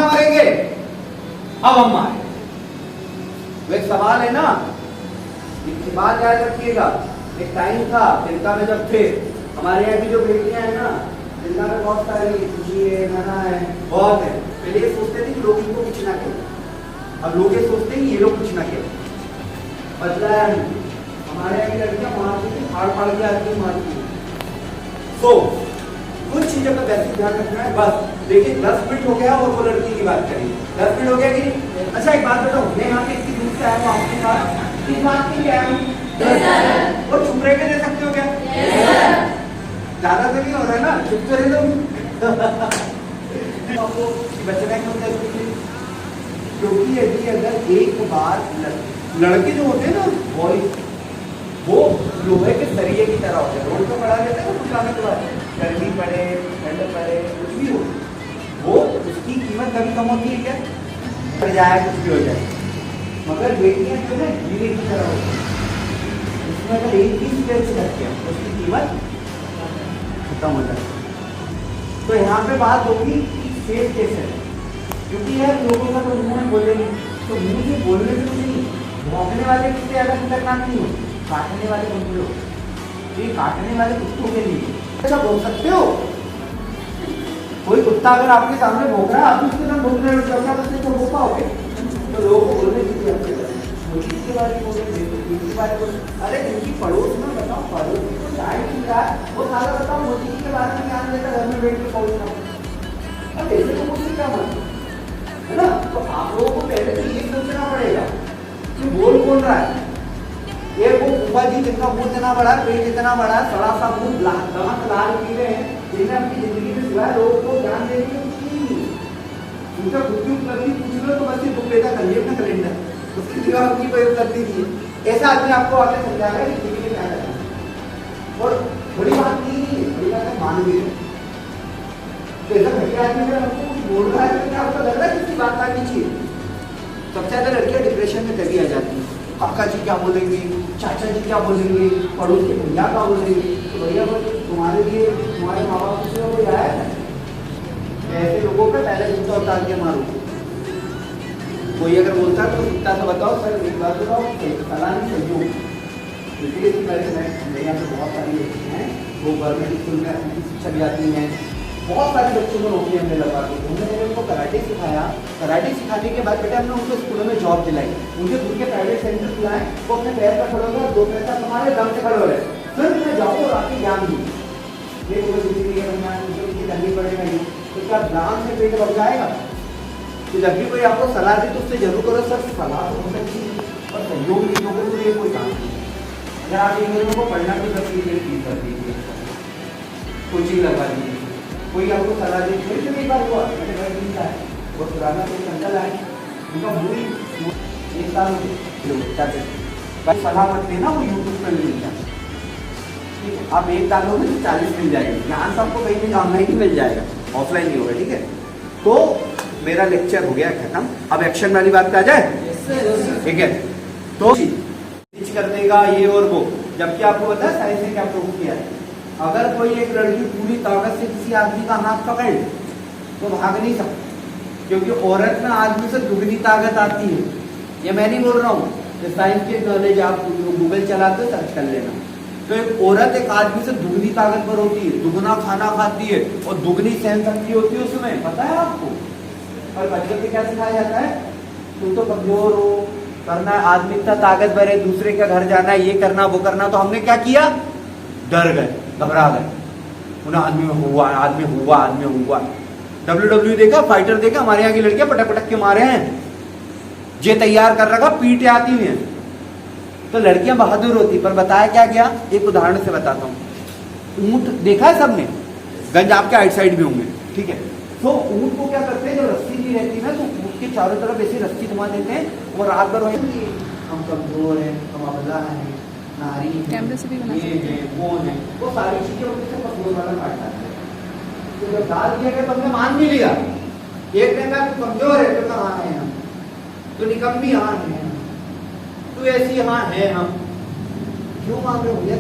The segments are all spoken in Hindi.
ना मरेंगे, अब हम मारे। वो एक सवाल है ना, एक बात याद रखिएगा। एक टाइम था तिलका में जब थे, हमारे यहाँ की जो बेटियां हैं ना, तिलका में बहुत सारी खुशी है, नाना है, बहुत है। पहले ये सोचते थे कि लोग इनको कुछ ना करें, अब लोग ये सोचते हैं ये लोग कुछ ना करें। बदला है हमारे यहाँ की लड़कियां मारती थी, फाड़ फाड़ के आदमी मारती थी। तो कुछ चीजों का वैसे ध्यान रखना है बस। देखिए 10 मिनट हो गया और वो लड़की की बात करेंगे। 10 मिनट हो गया कि अच्छा एक बात बताओ, मैं यहाँ पे इतनी दूर से आया हूँ आपके पास, किस बात के लिए आया हूँ? और चुप रह के दे सकते हो क्या? ज्यादा तो नहीं हो रहा है ना, चुप तो रह लो। आपको बचना क्यों चाहिए? क्योंकि यदि अगर एक बार लड़के जो होते हैं ना बॉयज, वो लोहे के सरिये की तरह होते हैं। रोड पे पड़ा रहता है ना कुछ आने के बाद, गर्मी पड़े ठंड पड़े कुछ भी हो, वो उसकी कीमत कभी कम होती है क्या? बढ़ जाए कुछ भी हो जाए। मगर बेटियां जो है हीरे की तरह होती है, उसमें अगर एक भी स्पेस रखे उसकी कीमत खत्म हो जाती है। तो यहाँ पे बात होगी सेफ कैसे है, क्योंकि यार लोगों का तो मुंह बोलेंगे, तो मुंह से बोलने से कुछ नहीं, भौंकने वाले कितने ज्यादा खतरनाक नहीं हो, काटने वाले बंदे हो। ये काटने वाले कुत्तों के लिए अच्छा बोल सकते हो? कोई कुत्ता अगर आपके सामने भौंक रहा है, आप उसके साथ भौंक रहे हो, क्या बच्चे को भौंका होगे? तो लोगों को बोलने की के बारे में बोले, बारे में अरे इनकी पड़ोस में बताओ, पड़ोस को चाय पी रहा है, वो सारा बताओ मोदी के बारे में ज्ञान देकर घर में बैठ के पहुंचना। अब ऐसे तो मुझे क्या मानते है ना? तो आप लोगों को पहले तो ये सोचना पड़ेगा कि बोल कौन रहा है। ये वो फूफा जी जिनका मुंह इतना बड़ा, पेट इतना बड़ा, सड़ा सा मुंह, दांत लाल पीले हैं, जिन्हें अपनी जिंदगी में सिवाय लोगों को ज्ञान देने की कुछ नहीं है। उनका खुद की उपलब्धि पूछ लो तो बस ये बुक पैदा कर लिया अपना कैलेंडर, उसकी सिवा उनकी कोई उपलब्धि नहीं है। ऐसा आदमी आपको आगे समझाएगा कि जिंदगी में क्या करना। और बड़ी बात नहीं है, बड़ी बात है मान भी है। तो ऐसा घटिया आदमी अगर हमको कुछ बोल रहा है तो क्या आपको लग रहा है किसकी बात माननी चाहिए? सबसे ज्यादा लड़कियां डिप्रेशन में तभी आ जाती है, काका जी क्या बोलेंगे, चाचा जी क्या बोलेंगे, पड़ोस के भैया क्या बोलेंगे। तो भैया तुम्हारे लिए तुम्हारे माँ बाप से कोई आया है? ऐसे लोगों पे पहले जूता उतार के मारो। कोई अगर बोलता है तो कुत्ता से बताओ सर एक बात बताओ, सलाह नहीं चाहिए। इसलिए मेरे यहाँ पे बहुत सारी लड़कियाँ हैं वो गवर्नमेंट स्कूल में अपनी शिक्षा भी आती हैं, बहुत सारे बच्चों को नौकरी हमने लगा दी। उन्होंने उनको कराटे सिखाया, कराटे सिखाने के बाद बेटा हमने उनको स्कूलों में जॉब दिलाई, उनके खुद के प्राइवेट सेंटर दिलाए, वो अपने पैर पर खड़े हो, 2 पैसा तुम्हारे दम से खड़े हो रहे, फिर मैं जाओ और आके ज्ञान दूँ। ये करनी पड़ेगा नहीं तो क्या ज्ञान से पेट भर जाएगा? तो जब भी कोई आपको सलाह दे तो उससे जरूर करो सर सलाह तो हो सकती है और सहयोग नहीं होगा तो ये कोई काम नहीं। अगर आप इन लोगों को पढ़ना भी कर दीजिए, कर दीजिए, कोचिंग लगवा दीजिए। कोई आपको सलाह दे, मेरे से एक बार हुआ, मेरे घर नहीं था वो पुराना कोई अंकल आए, उनका पूरी 1 साल हो सलाह मत देना, वो यूट्यूब पर मिल जाए। ठीक है, आप 1 साल होगे तो 40 मिल जाएगा ज्ञान, तो आपको कहीं भी ऑनलाइन ही मिल जाएगा, ऑफलाइन नहीं होगा। ठीक है, तो मेरा लेक्चर हो गया खत्म, अब एक्शन वाली बात पे आ जाए। ठीक है, तो कर देगा ये और वो, जबकि आपको पता है साइंस ने क्या प्रूव किया है, अगर कोई एक लड़की पूरी ताकत से किसी आदमी का हाथ पकड़ तो भाग नहीं सकती, क्योंकि औरत में आदमी से दुगनी ताकत आती है। ये मैं नहीं बोल रहा हूँ, ये साइंस के नॉलेज आप गूगल चलाते सर्च कर लेना। तो एक औरत एक आदमी से दुगनी ताकतवर होती है, दुगना खाना खाती है और दुगनी सहन शक्ति होती है उसमें, पता है आपको? और बचपन में क्या सिखाया जाता है, तुम तो कमजोर हो, करना है, आदमी इतना ताकतवर है, दूसरे के घर जाना है, ये करना वो करना। तो हमने क्या किया, डर गए, घबरा गए, उन्हें आदमी हुआ। WWE देखा, फाइटर देखा, हमारे यहाँ की लड़कियां पटक पटक के मारे हैं, जे तैयार कर रखा, पीटे आती हुई हैं। तो लड़कियां बहादुर होती, पर बताया क्या गया, एक उदाहरण से बताता हूँ। ऊंट देखा है सबने, गंज आपके आइट साइड भी होंगे। ठीक है, तो ऊंट को क्या करते हैं, जब रस्सी नहीं रहती ना तो ऊंट के चारों तरफ ऐसी रस्सी घुमा देते हैं और रात भर हम कमजोर हैं, हम अबला हैं, नारी है, ये है वो सारी चीजें उनसे कमजोर वाला काटता है। तो जब डाल दिया गया तो हमने मान भी लिया, एक दिन में तू कमजोर है तो कहाँ है हम, तो निकम्मी हाँ है, तू ऐसी हाँ है हम, क्यों मान रहे भैया?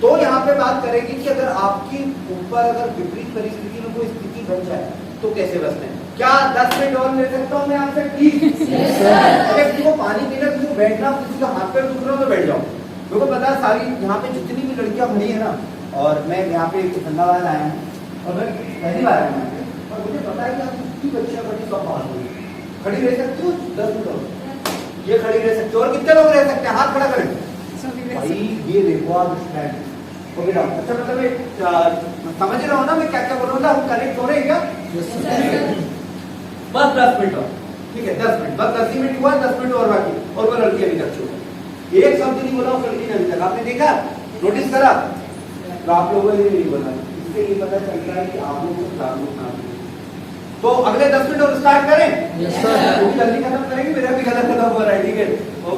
तो यहाँ पे बात करेंगे कि अगर आपके ऊपर अगर विपरीत परिस्थिति में कोई स्थिति बन जाए तो कैसे बचते हैं? क्या 10 मिनट और ले सकता हूँ मैं आपसे प्लीज? अगर किसी को पानी पीना, किसी को बैठना, किसी का हाथ पैर दुख रहा हो तो बैठ जाओ। मेरे को पता है सारी यहाँ पे जितनी भी लड़कियां खड़ी है ना, और मैं यहाँ पे धन्यवाद आया हूँ और मैं पहली बार आया हूँ और मुझे पता है कि आप कितनी बच्चियां खड़ी सब बात हुई खड़ी रह सकती हो 10 मिनट और ये खड़ी रह सकती हो। और कितने लोग रह सकते हैं? हाथ खड़ा करें भाई। ये देखो आप स्टैंड ओके ना। अच्छा मतलब समझ रहे हो ना मैं क्या क्या बोल रहा हूँ? हम कनेक्ट हो रहे हैं क्या? बस 10 मिनट और, ठीक है 10 मिनट, बस 10 मिनट हुआ, 10 मिनट और बाकी। और वो लड़की अभी तक छूट एक शब्द नहीं बोला उस लड़की ने अभी तक। आपने देखा, नोटिस करा? तो आप लोगों ने नहीं बोला, इससे ये पता चलता है कि आप लोग को जागरूक ना। तो अगले 10 मिनट और स्टार्ट करें? Yes sir. वो भी जल्दी खत्म करेंगे, मेरा भी गलत खत्म हो रहा है, ठीक है? तो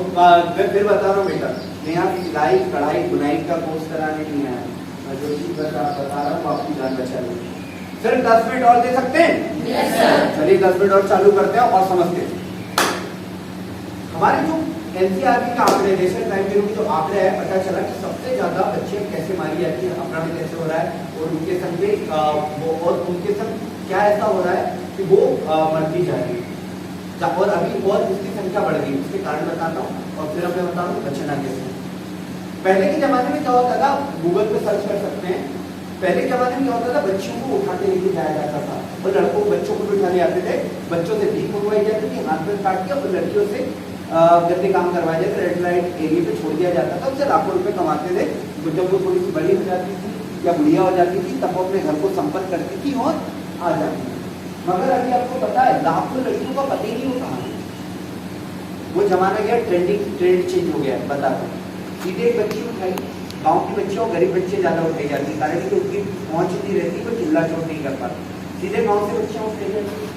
मैं फिर बता रहा हूँ बेटा, मैं यहाँ सिलाई कढ़ाई बुनाई का कोर्स कराने नहीं आया, मैं जो चीज बता रहा हूँ आपकी जान बचा लूँ। सिर्फ 10 मिनट और दे सकते हैं? Yes sir. चलिए 10 मिनट और चालू करते हैं और समझते हैं। हमारे जो एनसीईआरटी का आंकड़े, नेशनल क्राइम ब्यूरो के जो आंकड़े है, पता चला कि सबसे ज्यादा बच्चे कैसे मारी जाती है, अपराध कैसे हो रहा है, और उनके संग और उनके संग क्या ऐसा हो रहा है कि वो बढ़ती जा रही है। और अभी और इसकी संख्या बढ़ गई, उसके कारण बताता हूँ और फिर मैं बता दूँ बचना कैसे। पहले के जमाने में क्या होता था, गूगल पे सर्च कर सकते हैं। पहले के जमाने में क्या होता था, बच्चों को उठा के लेके जाया जाता था और लड़कों बच्चों को भी उठाने आते थे, बच्चों से भीख मंगवाई जाती थी, हाथ में काट के, और लड़कियों से गंदे काम करवाए जाते, रेड लाइट एरिया पे छोड़ दिया जाता था, उससे लाखों रुपए कमाते थे। जब वो थोड़ी सी बड़ी हो जाती थी या बुढ़िया हो जाती थी तब वो अपने घर को संपर्क करती थी और आ जाती थी। मगर अभी आपको पता है लाखों लड़कियों का पता ही नहीं होता है। वो जमाना गया, ट्रेंड चेंज हो गया। बता दो, सीधे एक बच्ची उठाई, गांव की बच्ची और गरीब बच्चे ज्यादा उठाई जाती है, कारण कि उनकी पहुंच नहीं रहती, वो चिल्ला चोट नहीं कर पाते। सीधे गांव से बच्चियां उठाई जाती है,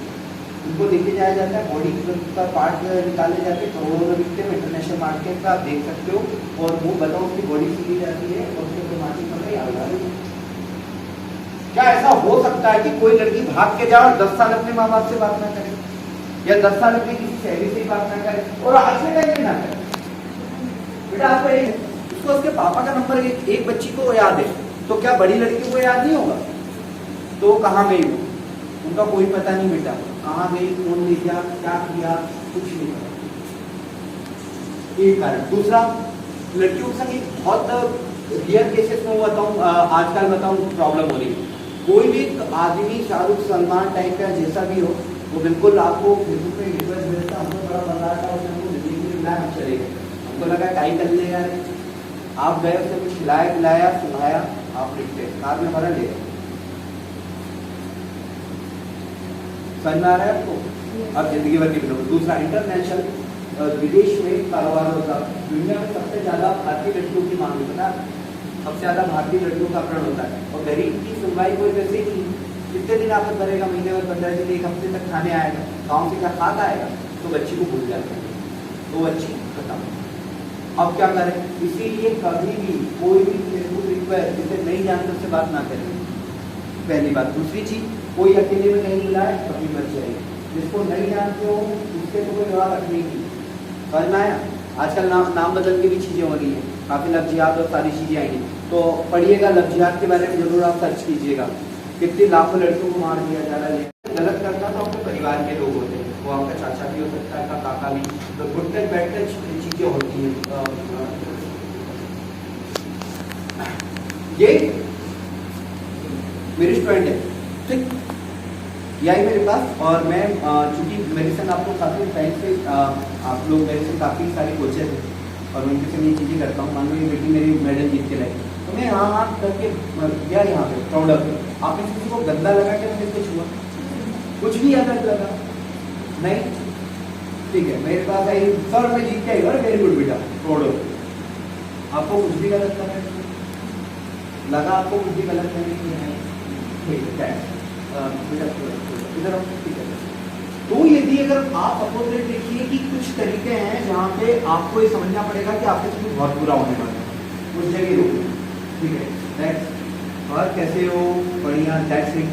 उनको लेके जाया जाता है, बॉडी का पार्ट निकाले जाते हैं, करोड़ों में बिकते हैं, इंटरनेशनल मार्केट का आप देख सकते हो। और वो बताओ उसकी बॉडी सीधी जाती है और उसके माटी पकड़ी। क्या ऐसा हो सकता है कि कोई लड़की भाग के जाए और 10 साल अपने माँ बाप से बात ना करे, या 10 साल अपनी किसी सहेली से बात ना करे, और आज के टाइम में ना करे? बेटा आपको उसको उसके पापा का नंबर एक बच्ची को याद है, तो क्या बड़ी लड़की को याद नहीं होगा? तो कहाँ गई वो? उनका कोई पता नहीं बेटा, कहाँ गई, कौन ले गया, क्या किया, कुछ नहीं पता। एक कारण। दूसरा, लड़कियों के संग बहुत रियल केसेस में बताऊं, आजकल बताऊं प्रॉब्लम हो रही है। कोई भी आदमी शाहरुख सलमान टाइप का जैसा भी हो, वो बिल्कुल आपको फेसबुक पे रिक्वेस्ट भेजता, हमको बड़ा मजा आता है, उसने जिंदगी में बुलाया, हम चले गए, हमको लगा टाई कर लेगा, आप गए, उसने कुछ खिलाया पिलाया सुनाया, आप लिखते कार में भरा ले गए। समझ में आ रहा है आपको? अब जिंदगी भर की फिल्म। दूसरा, इंटरनेशनल विदेश में कारोबार होता, दुनिया में सबसे ज्यादा भारतीय लड़कियों की मांग होता है, सबसे ज्यादा भारतीय लड़कियों का अपहरण होता है। और गरीब की सुनवाई कोई वैसे ही कितने दिन आपको करेगा, महीने में 15 दिन, एक हफ्ते तक खाने आएगा, गाँव से क्या खाता आएगा, तो बच्ची को भूल जाते हैं, तो बच्ची खत्म। अब क्या करें? इसीलिए कभी भी कोई भी फेसबुक रिक्वेस्ट जिसे नहीं जानते उससे बात ना करें, पहली बात। दूसरी चीज, कोई अकेले में नहीं मिला है कभी मत जाइए, जिसको नहीं जानते हो उसके तो कोई व्यवहार रखने की। समझ में आया? आजकल नाम बदल के भी चीजें हो रही है, काफी लफ्जियात और सारी चीजें आएंगी, तो पढ़िएगा, लफ्जियात के बारे में जरूर आप सर्च कीजिएगा। कितनी लाखों लड़कियों को मार दिया जा रहा है। गलत करता तो आपके परिवार के लोग होते हैं, वो आपका चाचा भी हो सकता है, आपका काका भी, तो घुटने बैठने चीजें होती हैं। ये मेरी स्टूडेंट है, ठीक, यही मेरे पास। और मैं चूंकि मेरे संग आपको काफ़ी टाइम से आप लोग मेरे से काफ़ी सारे कोचेज हैं और मैं उनके से ये चीज़ें करता हूँ। मान लो ये बेटी मेरी मेडल जीत के लाई, तो मैं हाँ हाँ करके गया यहाँ पे प्राउड ऑफ। आपने किसी को गंदा लगा क्या? मुझे कुछ हुआ? कुछ भी अलग लगा नहीं, ठीक है, मेरे पास आई 100 रुपये जीत के आई, वेरी गुड बेटा, प्राउड ऑफ। आपको कुछ भी गलत लगा, आपको कुछ भी गलत नहीं, ठीक है, इधर ठीक है। तो यदि अगर आप सपोज देखिए कि कुछ तरीके हैं जहाँ पे आपको ये समझना पड़ेगा कि आपके साथ बहुत बुरा होने वाला है, उस जगह रोको, ठीक है, नेक्स्ट। और कैसे हो? बढ़िया, दैट्स इट।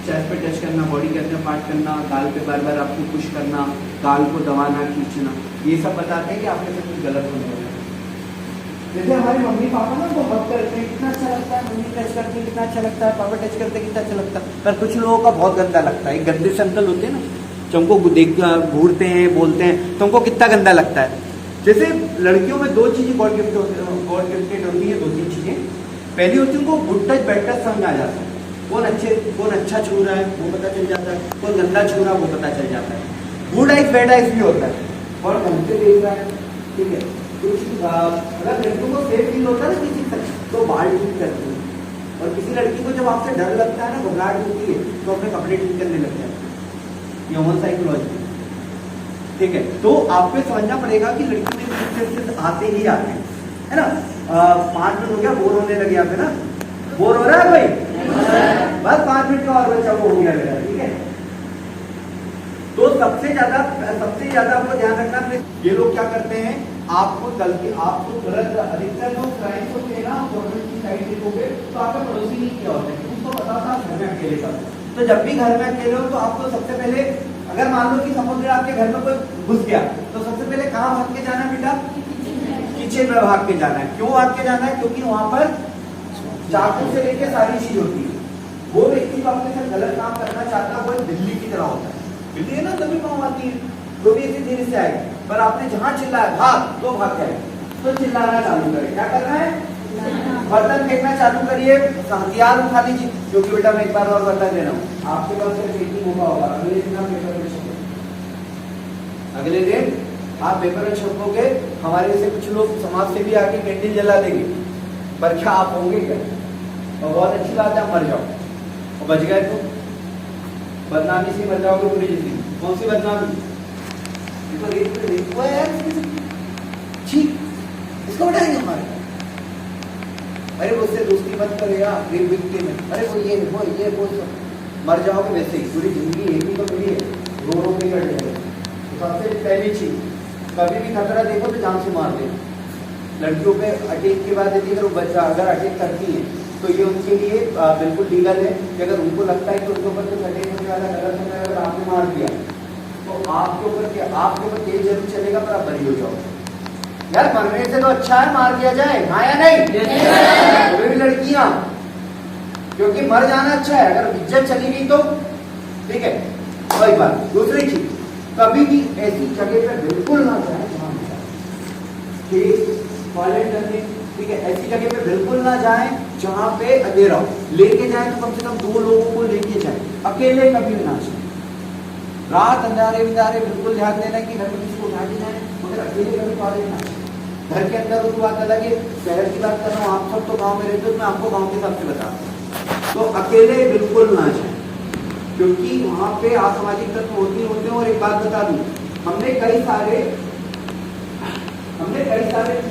चेस्ट पे टच करना, बॉडी के अंदर पार्ट करना, गाल पे बार बार आपको पुश करना, गाल को दबाना, खींचना, ये सब बताते हैं कि आपके साथ कुछ गलत होने वाला है। जैसे हमारी मम्मी पापा ना बहुत करते हैं, कितना अच्छा लगता है, मम्मी टच करती है कितना अच्छा लगता है, पापा टच करते हैं कितना अच्छा लगता है, पर कुछ लोगों का बहुत गंदा लगता है। गंदे से अंकल होते हैं ना, जो हमको देख घूरते हैं, बोलते हैं, तो हमको कितना गंदा लगता है। जैसे लड़कियों में दो चीजें गॉड गिफ्टेड होती है, दो तीन चीजें। पहली होती है उनको गुड टच बैड टच समझ आ जाता है, कौन अच्छा छू रहा है वो पता चल जाता है, कौन गंदा छू रहा है वो पता चल जाता है। गुड आइज बैड आइज भी होता है, कौन ढंग से देख रहा है, ठीक है। कुछ अगर लड़कियों को सेफ फील होता है ना किसी से, तो बाल ठीक करती है, और किसी लड़की को जब आपसे डर लगता है ना, घबराहट होती है, तो अपने कपड़े ठीक करने लग जाते हैं। ह्यूमन साइकोलॉजी, ठीक है। तो आपको समझना पड़ेगा कि लड़की में आते ही आते हैं, है ना। 5 मिनट हो गया, बोर होने लगे यहाँ पे ना, बोर हो रहा है भाई, बस 5 मिनट का और बच्चा वो हो गया मेरा, ठीक है। तो सबसे ज्यादा आपको ध्यान रखना है, ये लोग क्या करते हैं, आपको तुरंत अधिकतर लोग क्राइम होते हैं ना, गवर्नमेंट की साइड देखोगे तो आपका पड़ोसी नहीं किया होता है, उसको पता था घर में अकेले का। तो जब भी घर में अकेले हो तो आपको सबसे पहले, अगर मान लो कि समुद्र आपके घर में कोई घुस गया, तो सबसे पहले कहाँ भाग के जाना है बेटा, किचन में भाग के जाना है। क्यों भाग के जाना है, क्योंकि वहां पर चाकू से लेके सारी चीज होती है। वो व्यक्ति को आपके साथ गलत काम करना चाहता है, वो बिल्ली की तरह होता है, बिल्ली है ना, तभी पाँव आती है, तो भी इसी धीरे से आएगी। पर आपने जहां चिल्लाया भाग, तो भाग जाए, तो चिल्लाना चालू करें, क्या करना है, बर्तन फेंकना चालू करिए, हथियार उठा लीजिए। क्योंकि बेटा मैं एक बार और बता दे रहा हूँ, आपके पास सिर्फ एक ही मौका होगा, अगले दिन आप पेपर में छपोगे, अगले दिन आप पेपर में छपोगे, हमारे से कुछ लोग समाज से भी आके कैंडल जला देंगे, पर क्या आप होंगे क्या, और बहुत अच्छी बात है आप मर जाओ, और बच गए तो बदनामी से मर जाओगे पूरी जिंदगी। कौन सी बदनामी, ठीक, इसको उठाएंगे हमारे, अरे उससे दोस्ती मत करेगा, अरे वो सब मर जाओगे वैसे ही, पूरी जिंदगी एक ही तो मिली है, रो के कट जाएगा। तो सबसे पहली चीज, कभी भी खतरा देखो तो जान से मार दे। लड़कियों पे अटैक के बाद यदि अगर बच्चा अगर अटैक करती है, तो ये उनके लिए बिल्कुल लीगल है कि अगर उनको लगता है कि उनके ऊपर कुछ अटैक होने वाला, गलत होने वाला, अगर आपने मार दिया तो आपके ऊपर केस जरूर चलेगा, पर आप बरी हो जाओगे। यार मरने से तो अच्छा है मार दिया जाए, हाँ या नहीं, तो भी लड़कियां, क्योंकि मर जाना अच्छा है, अगर इज्जत चली गई तो ठीक है, वही बात। दूसरी चीज, कभी भी ऐसी जगह पे बिल्कुल ना जाए जहां टॉयलेट करने, ठीक है, ऐसी जगह पे बिल्कुल ना जाए जहां पे अंधेरा हो। लेके जाए तो कम से कम 2 लोगों को लेके जाए, अकेले कभी ना जाए। रात अंधारे बिल्कुल ध्यान देना कि घर में किसी को उठा के जाए, मगर अकेले कभी टॉयलेट ना जाए। घर के अंदर तो बात अलग है, शहर की बात कर रहा हूँ, आप सब तो गाँव में रहते हो, मैं आपको गाँव के हिसाब से बता रहा हूँ। तो अकेले बिल्कुल ना जाए, क्योंकि वहां पे असामाजिक तत्व होते हैं। और एक बात बता दूं, हमने कई सारे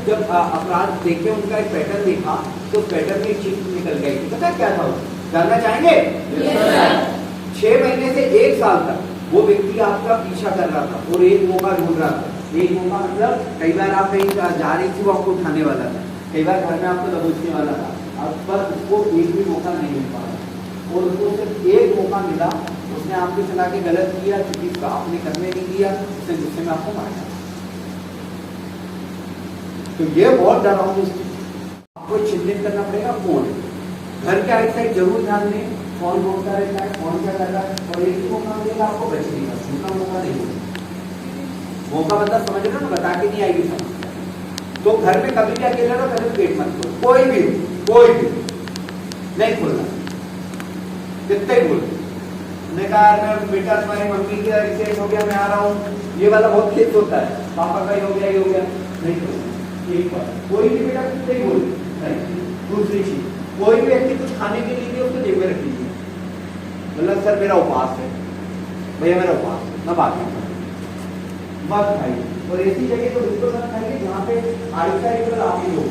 जब अपराध देखे, उनका एक पैटर्न देखा, तो पैटर्न में एक चीज निकल गई थी, पता क्या था, जानना चाहेंगे? 6 महीने से 1 साल तक वो व्यक्ति आपका पीछा कर रहा था और एक मौका ढूंढ रहा था। एक मौका मतलब कई बार आप कहीं जा रही थी, वो आपको उठाने वाला था, कई बार घर में आपको दबोचने वाला था, अब पर उसको एक भी मौका नहीं मिल पा रहा, और उसको सिर्फ एक मौका मिला, उसने आपको चला के गलत किया, क्योंकि आपने करने नहीं दिया, उसने गुस्से में आपको मारा। तो ये बहुत डरावनी स्थिति, आपको चिन्हित करना पड़ेगा कौन। घर के आइट साइड जरूर ध्यान दें, कौन बोलता रहता है, कौन क्या कर रहा है, और एक ही मौका मिलेगा आपको बचने का, दूसरा मौका नहीं होगा। मौका मतलब समझ रहे हो, बता के नहीं आएगी समझ। तो घर में कभी भी अकेले रहो, कभी पेट मत खोलो, कोई भी नहीं खोलना, कितने बोल ने कहा मैं बेटा तुम्हारी मम्मी की रिसेट हो गया, मैं आ रहा हूँ, ये वाला बहुत खेत होता है, पापा का ही हो गया, नहीं खोलना। एक बार कोई भी बेटा कितने बोल नहीं। दूसरी चीज, कोई भी व्यक्ति कुछ खाने के लिए उसको जेब में रख लीजिए, मतलब सर मेरा उपवास है, भैया मेरा उपवास है, मैं बात नहीं मत खाइए। और ऐसी जगह तो बिल्कुल मत खाइए जहाँ पे आइट आप ही हो।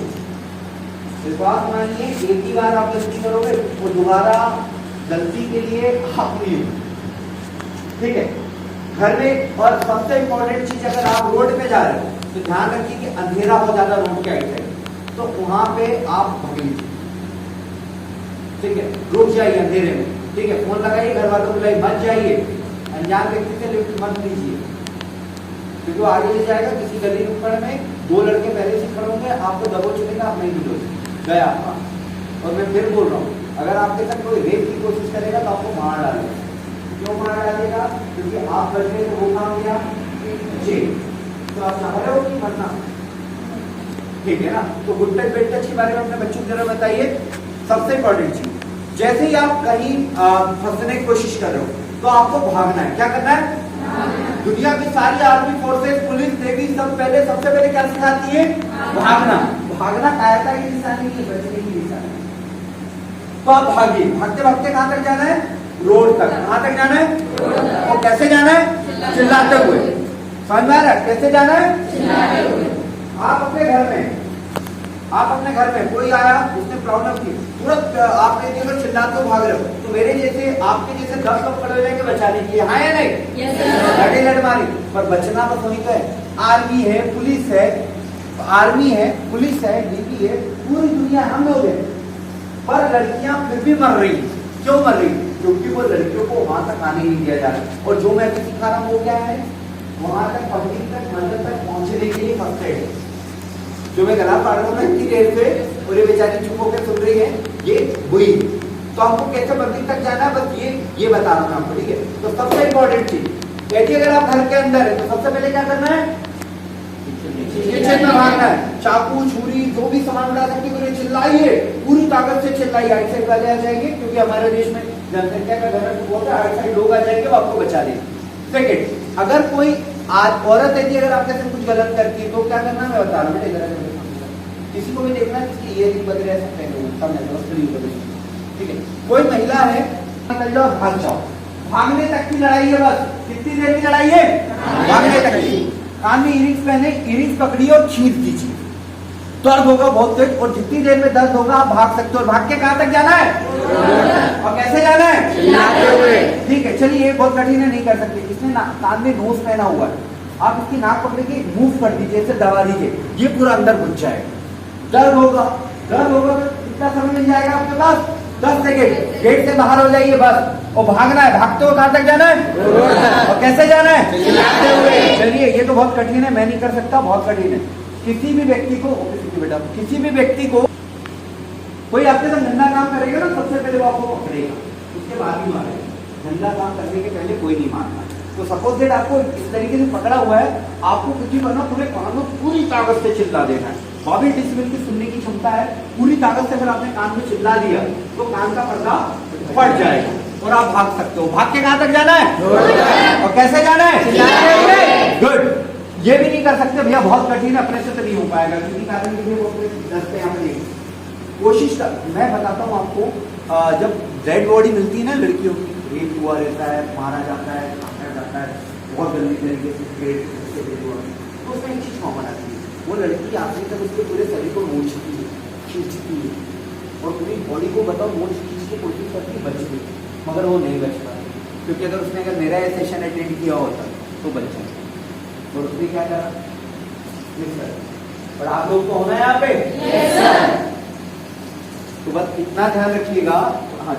विश्वास मानिए, एक ही बार आप गलती करोगे, वो दोबारा गलती के लिए आप नहीं हो, ठीक है। घर में, और सबसे इंपॉर्टेंट चीज, अगर आप रोड पे जा रहे हो तो ध्यान रखिए कि अंधेरा हो जाता रोड के आइट साइड, तो वहां पे आप भागिए, ठीक है, रुक जाइए अंधेरे में, ठीक है। फोन लगाइए, घर वालों को बुलाइए, मत जाइए, अनजान व्यक्ति से लिफ्ट मत लीजिए, क्योंकि वो आगे ले जाएगा किसी गली नुक्कड़ में, दो लड़के पहले से खड़े होंगे, आपको दबोच लेगा, आप नहीं मिलोगे, गया आपका। और मैं फिर बोल रहा हूँ, अगर आपके साथ कोई रेप की कोशिश करेगा तो आपको मार डालेगा। क्यों मार डालेगा? क्योंकि आप बच गए तो वो काम किया जी, तो आप चाह रहे हो कि मरना, ठीक है ना। तो गुड टच बैड टच के बारे में अपने बच्चों को जरा बताइए। सबसे इंपॉर्टेंट चीज, जैसे ही आप कहीं फंसने की कोशिश कर रहे हो तो आपको भागना है। क्या करना है? दुनिया की सारी आर्मी फोर्सेस, पुलिस, नेवी सब सबसे पहले क्या सिखाती है? भागना। भागना कायरता की निशानी नहीं, बचने की निशानी। तो आप भागिए, भागते भागते कहां तक जाना है? रोड तक। कहां तक जाना है? और कैसे जाना है? चिल्लाते हुए। समझ में आ रहा है? कैसे जाना है? चिल्लाते हुए। आप अपने घर में कोई आया, उसने प्रॉब्लम की, तुरंत आपने देखो चिल्लाते हुए भाग रहे हो, तो मेरे जैसे आपके जैसे 10 लोग खड़े हो जाएंगे बचाने के लिए, हाँ या नहीं? लड़ मारी। पर बचना बस वही तो है। आर्मी है, पुलिस है, पुलिस है, डीपी है, पूरी दुनिया हम लोग हैं, पर लड़कियां फिर भी मर रही। क्यों मर रही? क्योंकि वो लड़कियों को वहां तक आने नहीं दिया जा रहा। और जो मैं अभी सिखा रहा हूँ वो क्या है? वहां तक, पब्लिक तक, मंदिर तक पहुंचने के लिए फर्स्ट एड है। जो मैं गला पाड़ रहा हूँ इतनी देर से, और ये बेचारी चुप होकर सुन रही है, ये हुई। तो आपको कैसे मंदिर तक जाना है, बस ये बता रहा हूँ आपको, ठीक है। तो सबसे इंपॉर्टेंट चीज, कहती अगर आप घर के अंदर है तो सबसे पहले क्या करना है? किचन में भागना है। चाकू, छुरी, जो भी सामान उठा सकते हो चिल्लाइए, पूरी ताकत से चिल्लाइए। आइट साइड वाले आ जाएंगे, क्योंकि हमारे देश में जनसंख्या का घनत्व बहुत है, आइट साइड लोग आ जाएंगे, वो आपको बचा देंगे। सेकेंड, अगर कोई औरत है जी, अगर आपके साथ कुछ गलत करती है तो क्या करना, मैं बता रहा हूँ। किसी को भी देखना है जिसकी ये नहीं बदल सकते हैं, ठीक है। कोई महिला है, निकल जाओ, भाग जाओ। भागने तक की लड़ाई है बस। कितनी देर की लड़ाई है? भागने तक की। कान में इयरिंग्स पहने, इयरिंग्स पकड़िए और खींच दीजिए। दर्द होगा बहुत तेज, और जितनी देर में दर्द होगा आप भाग सकते हो। और भाग के कहां तक जाना है? और कैसे जाना है? चिल्लाते हुए। ठीक है, चलिए, बहुत कठिन है, नहीं कर सकते। इसने कान में नोज पहना हुआ है, आप इसकी नाक पकड़ के मूव कर दीजिए, इसे दबा दीजिए, ये पूरा अंदर घुस जाएगा। दर्द होगा तो कितना समय मिल जाएगा आपके पास? 10 सेकेंड। गेट से बाहर हो जाइए बस। और भागना है। भागते हुए कहां तक जाना है? और कैसे जाना है? चिल्लाते हुए। चलिए, ये तो बहुत कठिन है, मैं नहीं कर सकता, बहुत कठिन है। किसी भी व्यक्ति को कोई आपके साथ गंदा काम करेगा ना, सबसे पहले वो आपको पकड़ेगा, उसके बाद ही मारेगा। गंदा काम करने के पहले कोई नहीं मारना। तो सपोज दैट आपको इस तरीके से पकड़ा हुआ है, आपको कुछ भी करना, पूरे कान में पूरी ताकत से चिल्ला देना है। 22 डेसिबल की सुनने की क्षमता है, पूरी ताकत से अगर आपने कान में चिल्ला दिया तो कान का पर्दा फट जाएगा और आप भाग सकते हो। भाग के कहां तक जाना है? और कैसे जाना है? गुड। ये भी नहीं कर सकते भैया, बहुत कठिन है, अपने से तो नहीं हो पाएगा, क्योंकि कारण के लिए वो दस्ते यहाँ पे कोशिश कर। मैं बताता हूँ आपको, जब डेड बॉडी मिलती है ना लड़कियों की, रेप हुआ रहता है, मारा जाता है, काटा जाता है बहुत गंदी तरीके से, तो उसमें एक चीज कॉमन आती है, वो लड़की आखिरी तक उसके पूरे शरीर को नोचती है, खींचती है, और पूरी बॉडी को बताओ नोच खींच की कोशिश करती है बचने की, मगर वो नहीं बच पाती, क्योंकि अगर मेरा ये सेशन अटेंड किया होता तो बच जाता। और उसने क्या करा? पर आप लोग तो होना है यहाँ पे, तो बस इतना ध्यान रखिएगा। हाँ,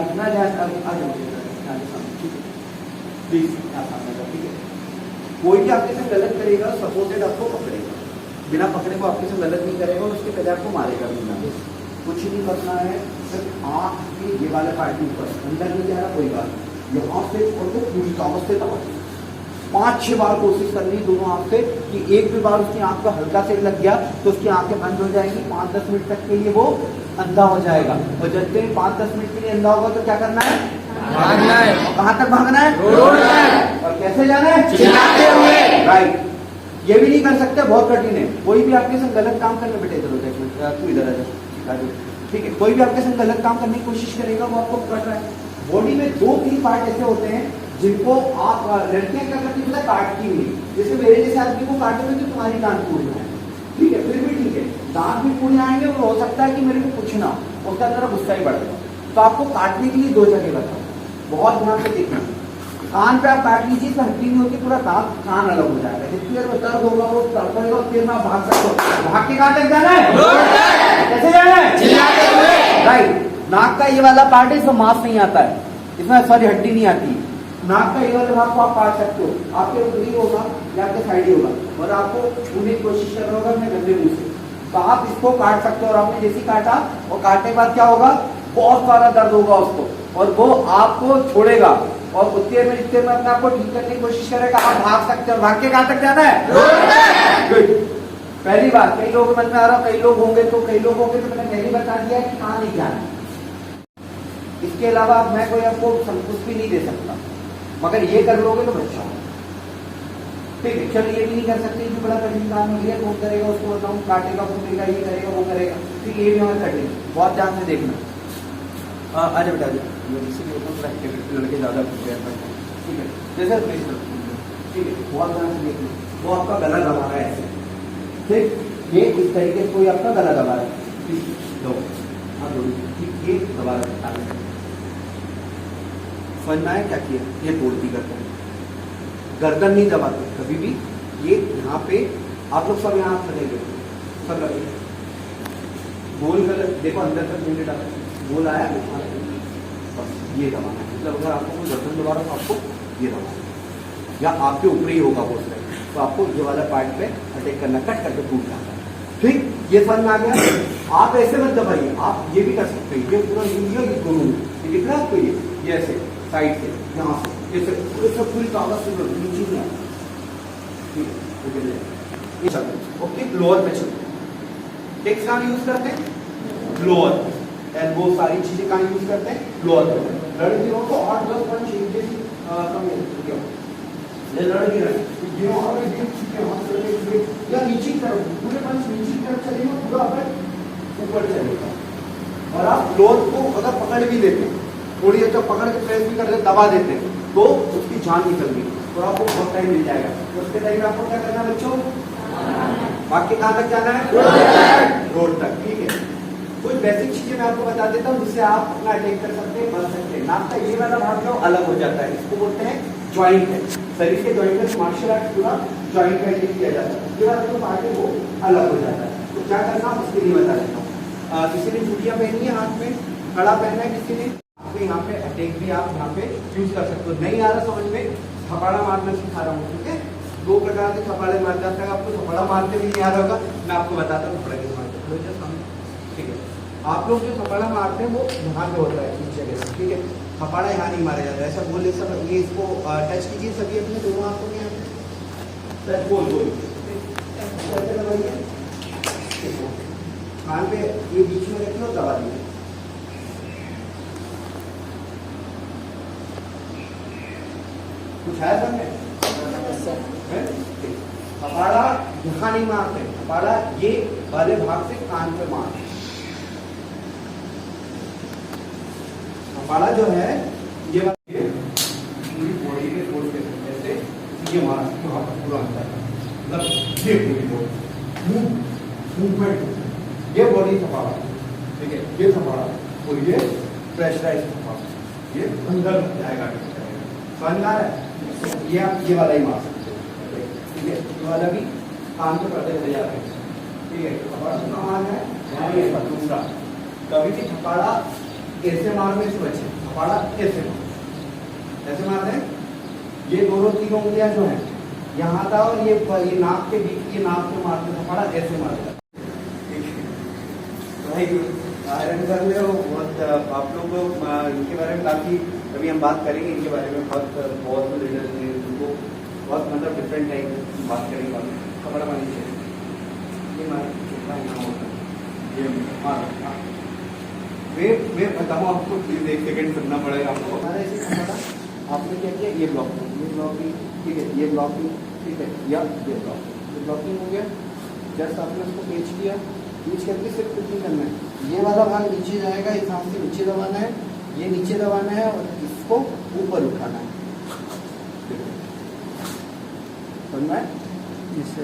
इतना ध्यान, प्लीज, ठीक है। कोई भी आपके साथ गलत करेगा, सपोज आपको पकड़ेगा, बिना पकड़े को आपके साथ गलत नहीं करेगा, उसके पहले आपको मारेगा भी। कुछ नहीं करना है, सिर्फ आँख के ये वाले पार्ट के ऊपर, अंदर नहीं जा रहा कोई बात, यहाँ से और तो पूरी ताकत से 5-6 बार कोशिश करनी दोनों आंख से, कि एक भी बार उसकी आंख को हल्का से लग गया तो उसकी आंखें बंद हो जाएंगी। 5-10 मिनट तक के लिए वो अंधा हो जाएगा, और जब तक 5-10 मिनट के लिए अंधा होगा तो क्या करना है? भागना है। कहां तक भागना है? रोड तक। और कैसे जाना है? चिल्लाते हुए। राइट। ये भी नहीं कर सकते, बहुत कठिन है। कोई भी आपके साथ गलत काम करने, बेटे इधर तू इधर आ जा, ठीक है। कोई भी आपके साथ गलत काम करने की कोशिश करेगा, वो आपको पकड़ रहा है। बॉडी में 2-3 पार्ट ऐसे होते हैं जिनको आप लड़कियां क्या करती है, काटती हुई, जैसे मेरे जैसे आदमी को काटोगे तो तुम्हारी दांत टूट जाए, ठीक है, फिर भी ठीक है, दांत भी टूट जाएंगे, और हो सकता है कि मेरे को कुछ ना, उसका अंदर गुस्सा ही बढ़ेगा। तो आपको काटने के लिए 2 जगह बताओ, बहुत ध्यान से देखना। कान पे आप काट लीजिए तो हड्डी नहीं होती, पूरा दांत कान अलग हो जाएगा, जितनी देर में दर्द होगा वो तड़पेगा, फिर मैं भाग सकता हूँ। भाग के कहां तक जाना है? कैसे जाना है? चिल्लाते हुए। राइट। नाक का ये वाला पार्ट है, इसमें मांस नहीं आता है, इसमें सारी हड्डी नहीं आती, नाक का ये वाला भाग को आप काट सकते हो, आपके ऊपरी होगा या आपके साइड ही होगा, और आपको छूने की कोशिश कर रहा होगा अपने गंदे मुंह से, तो आप इसको काट सकते हो। और आपने जैसे काटा और काटने के बाद क्या होगा, बहुत सारा दर्द होगा उसको, और वो आपको छोड़ेगा, और उतनी देर में जितने में अपने आपको ठीक करने की कोशिश करेगा, आप भाग सकते हो। भाग के कहां तक जाना है? गुड। पहली बात, कई लोगों के मन में आ रहा, कई लोग होंगे तो मैंने पहले बता दिया कि कहां नहीं जाना है। इसके अलावा मैं कोई आपको कुछ भी नहीं दे सकता, मगर ये कर लोगे तो बच्चा हो। ठीक है, चलो ये भी नहीं कर सकते कि बड़ा कठिन काम है, ये कौन करेगा, उसको बताऊं, काटेगा, फूटेगा, ये करेगा, वो करेगा। ठीक है, ये भी हमारे कठिन, बहुत ध्यान से देखना। आज बता दिया लड़के ज्यादा प्रिपेयर करते हैं। ठीक है, जैसे ठीक है, बहुत ध्यान से देखना, वो आपका गला दबा रहा है ऐसे, ठीक, ये इस तरीके से कोई आपका गला दबा रहा है, ये दबा रहा है, समझना है क्या किया, ये तोड़ती करते हैं, गर्दन नहीं दबाते कभी भी, ये यहाँ पे आप लोग सब यहाँ हाथ लगेंगे, सब लगेंगे, गोल गलत देखो अंदर तक नहीं डाला, गोल आया बस ये दबाना है। मतलब अगर आपको कोई गर्दन दबा रहा है तो आपको ये दबाना है, या आपके ऊपर ही होगा वो साइड, तो आपको ये वाला पार्ट पे अटैक करना, कट करके टूट जाता है। ठीक, ये समझ में आ गया। आप ऐसे मत दबाइए, आप ये भी कर सकते हैं, ये पूरा यूज दोनों दिख रहा है आपको, ये ऐसे साइड से, यहाँ से ऐसे पूरी कागज से नीचे नहीं आता। ठीक है, ओके, लोअर पे चलते हैं। टेक्स कहाँ यूज करते हैं? लोअर। एंड वो सारी चीजें कहाँ यूज करते हैं? लोअर पे। लड़कियों को 8-10 चेंजेस लड़की या नीचे की तरफ, पूरे पंच नीचे की तरफ चलेगा, पूरा अपन ऊपर चलेगा। और आप लोअर को अगर पकड़ भी देते हैं, थोड़ी देर तक पकड़ के प्रेस भी कर देते, दबा देते हैं, तो उसकी जान निकल गई, तो आपको बहुत टाइम मिल जाएगा। तो उसके टाइम आपको क्या करना है बच्चों? बाकी कहाँ तक जाना है? रोड तक। ठीक है, कुछ बेसिक चीजें मैं आपको बता देता हूँ जिससे आप अपना अटैक कर सकते हैं, बन सकते हैं। नाक का ये वाला भाग जो अलग हो जाता है, इसको बोलते हैं ज्वाइंट है। शरीर के ज्वाइंट में मार्शल आर्ट पूरा ज्वाइंट का अटैक किया जाता है, ये वाला जो पार्ट है वो अलग हो जाता है। तो क्या करना उसके लिए बता देता हूँ। किसी ने चूड़ियां पहनी है हाथ में, कड़ा पहना है किसी ने, आपको यहाँ पे अटैक भी आप यहाँ पे यूज कर सकते हो। नहीं आ रहा समझ में, थपाड़ा मारना सिखा रहा हूँ। ठीक है, 2 प्रकार के थपाड़े मार जाता है, आपको थपाड़ा मारते भी नहीं आ रहा होगा, मैं आपको बताता हूँ थपाड़ा कैसे मारते हैं। ठीक है, आप लोग जो थपाड़ा मारते हैं वो यहाँ पे होता है, इस जगह से। ठीक है, थपाड़ा यहाँ नहीं मारा जाता है, ऐसा बोले सब, ये इसको टच कीजिए सभी अपने दोनों हाथों में, बोल कान पे ये बीच में रखिए और दबा दीजिए। कुछ है सर में? थपाड़ा यहाँ नहीं मारते, थपाड़ा ये वाले भाग से कान पे मारते। थपाड़ा जो है ये पूरी बॉडी के फोर्स के ऐसे ये मारा पूरा अंदर, मतलब ये पूरी बॉडी मूवमेंट, ये बॉडी थपाड़ा। ठीक है, ये थपाड़ा और ये प्रेशराइज थपाड़ा, ये अंदर जाएगा। समझ आ रहा है? ये आप ये वाला ही मार सकते हो। ठीक है, ये वाला भी कान पे पर्दे चले जाते हैं। ठीक है, थपाड़ा कितना मारना है? दूसरा, कभी भी थपाड़ा ऐसे मारने से बचे, थपाड़ा ऐसे ऐसे मारते हैं। ये दोनों 3 उंगलियां जो है यहाँ था और ये नाक के बीच, ये नाक पे मारते, थपाड़ा ऐसे मारता। आयरन कर ले बहुत, आप लोग को इनके बारे में काफी अभी हम बात करेंगे, इनके बारे में बहुत लीडर्स हैं, उनको बहुत मतलब डिफरेंट टाइप बात करेंगे। थपाड़ा मारनी चाहिए, ये मार वे बताऊँ आपको, प्लीज 1 सेकंड सुनना पड़ेगा आपको। हमारा ऐसे थपाड़ा आपने क्या किया, ये ब्लॉकिंग, ठीक है, ये ब्लॉकिंग, ठीक है, या ये ब्लॉकिंग हो गया। जस्ट आपने उसको पेच किया, पेच करके सिर्फ कुछ नहीं करना है, ये वाला भाग नीचे जाएगा, इस हाथ से नीचे दबाना है, ये नीचे दबाना है और इसको ऊपर उठाना है। समझ में? इससे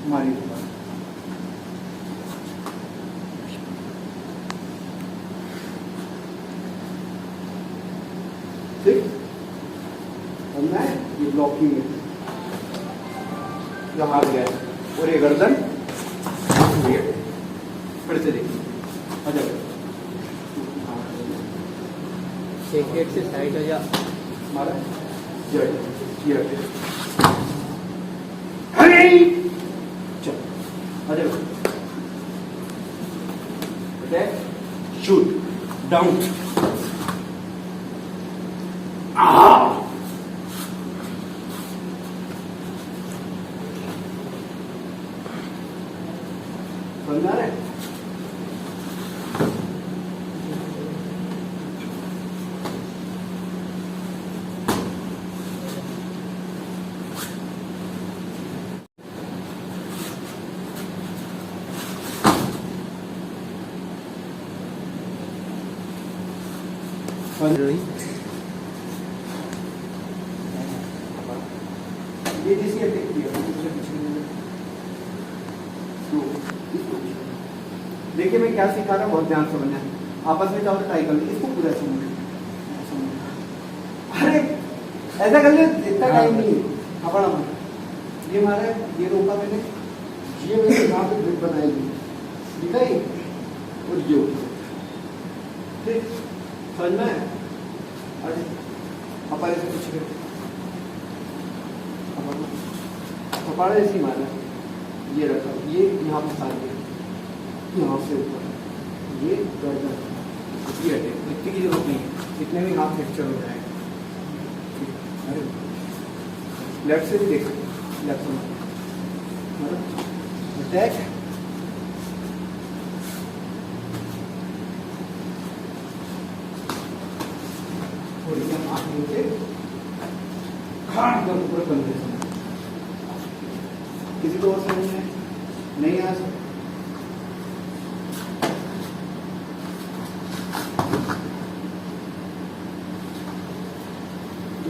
हमारी ठीक, समझना है? ये ब्लॉकिंग है। जो हाथ गया है, और ये गर्दन फिर से देखिए। अच्छा एक से साइड हो जा मारा चल अच्छा शूट डाउन समझा रहे? ये जिसकी अटैक किया देखिए मैं क्या सिखा रहा हूँ, बहुत ध्यान से समझना है। आपस में जाओ तो ट्राई कर लो, इसको पूरा समझना। अरे ऐसा कर ले, इतना टाइम नहीं है। अपना ये हमारा ये रोका मैंने, ये मैंने यहाँ पे ग्रिप बनाएगी, ठीक है? और ये ठीक समझ में? अरे अपन ऐसे कुछ कपाड़ा ऐसे ही मारा, ये रखा, ये यहाँ पे साथ दिया, यहाँ से ऊपर ये गर्दन, ये हटे, इतनी की जरूरत नहीं है, इतने में हाथ फ्रैक्चर हो जाएगा। अरे लेफ्ट से भी देख सकते, लेफ्ट से अटैक, और ये हाथ नीचे खाट कर ऊपर कंधे से। किसी को और समझ में नहीं आ सकता?